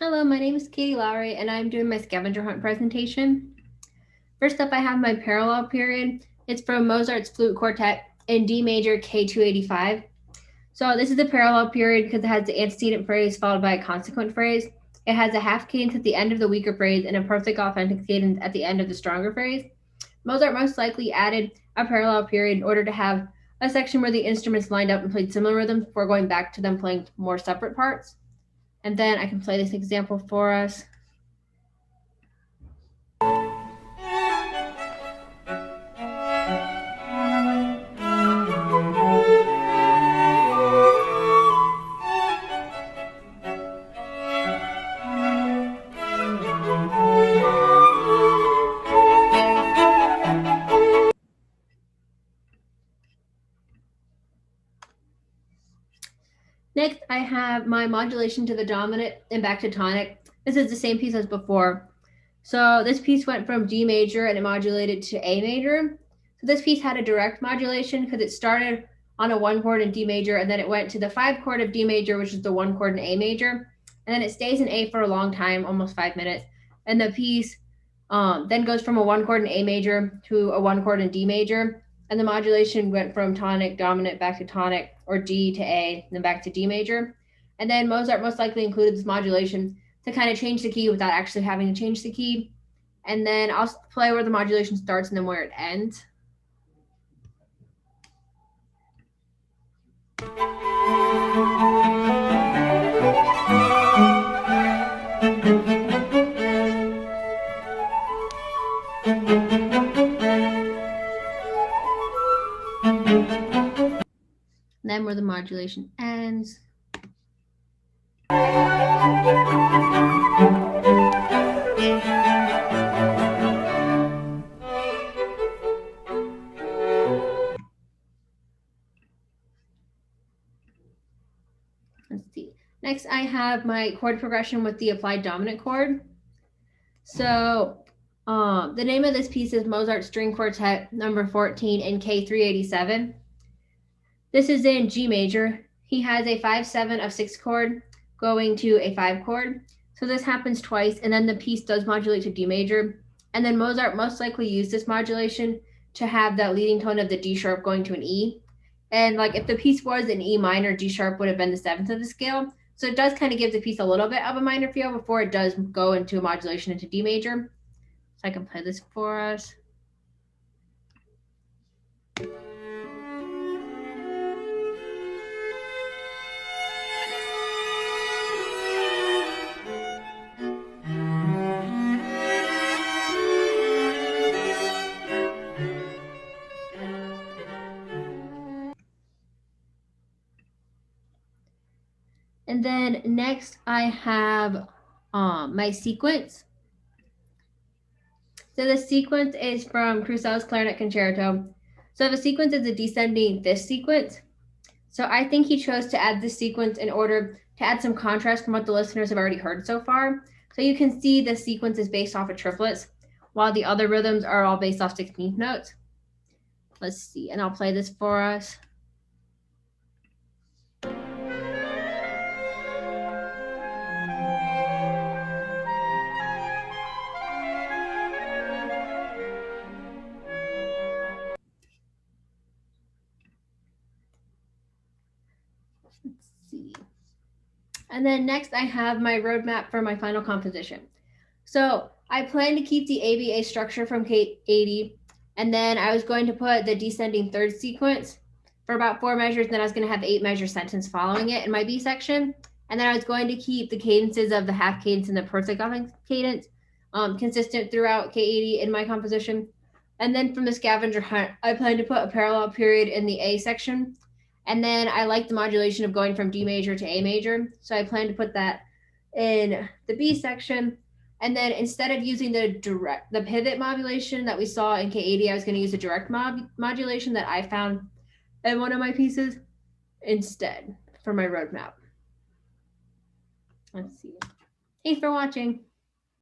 Hello, my name is Katie Lowry, and I'm doing my scavenger hunt presentation. First up, I have my parallel period. It's from Mozart's Flute Quartet in D major K285. So this is the parallel period because it has the antecedent phrase followed by a consequent phrase. It has a half cadence at the end of the weaker phrase and a perfect authentic cadence at the end of the stronger phrase. Mozart most likely added a parallel period in order to have a section where the instruments lined up and played similar rhythms before going back to them playing more separate parts. And then I can play this example for us. Next, I have my modulation to the dominant and back to tonic. This is the same piece as before. So this piece went from D major and it modulated to A major. So this piece had a direct modulation because it started on a 1 chord in D major and then it went to the 5 chord of D major, which is the 1 chord in A major. And then it stays in A for a long time, almost 5 minutes. And the piece then goes from a 1 chord in A major to a 1 chord in D major. And the modulation went from tonic, dominant, back to tonic, or D to A, then back to D major. And then Mozart most likely included this modulation to kind of change the key without actually having to change the key. And then I'll play where the modulation starts and then where it ends. And then where the modulation ends. Let's see. Next, I have my chord progression with the applied dominant chord. So the name of this piece is Mozart String Quartet number 14 in K387. This is in G major. He has a 5-7 of 6 chord going to a 5 chord. So this happens twice, and then the piece does modulate to D major. And then Mozart most likely used this modulation to have that leading tone of the D sharp going to an E. And like if the piece was an E minor, D sharp would have been the 7th of the scale. So it does kind of give the piece a little bit of a minor feel before it does go into a modulation into D major. So I can play this for us. And then next I have my sequence. So the sequence is from Crusoe's Clarinet Concerto. So the sequence is a descending fifth sequence. So I think he chose to add this sequence in order to add some contrast from what the listeners have already heard so far. So you can see the sequence is based off of triplets, while the other rhythms are all based off 16th notes. Let's see, and I'll play this for us. Let's see. And then next I have my roadmap for my final composition. So I plan to keep the ABA structure from K80, and then I was going to put the descending third sequence for about 4 measures, and then I was going to have 8 measure sentence following it in my B section. And then I was going to keep the cadences of the half cadence and the perfect cadence consistent throughout K80 in my composition. And then from the scavenger hunt, I plan to put a parallel period in the A section. And then I like the modulation of going from D major to A major. So I plan to put that in the B section. And then instead of using the pivot modulation that we saw in K80, I was going to use a direct modulation that I found in one of my pieces instead for my roadmap. Let's see. Thanks for watching.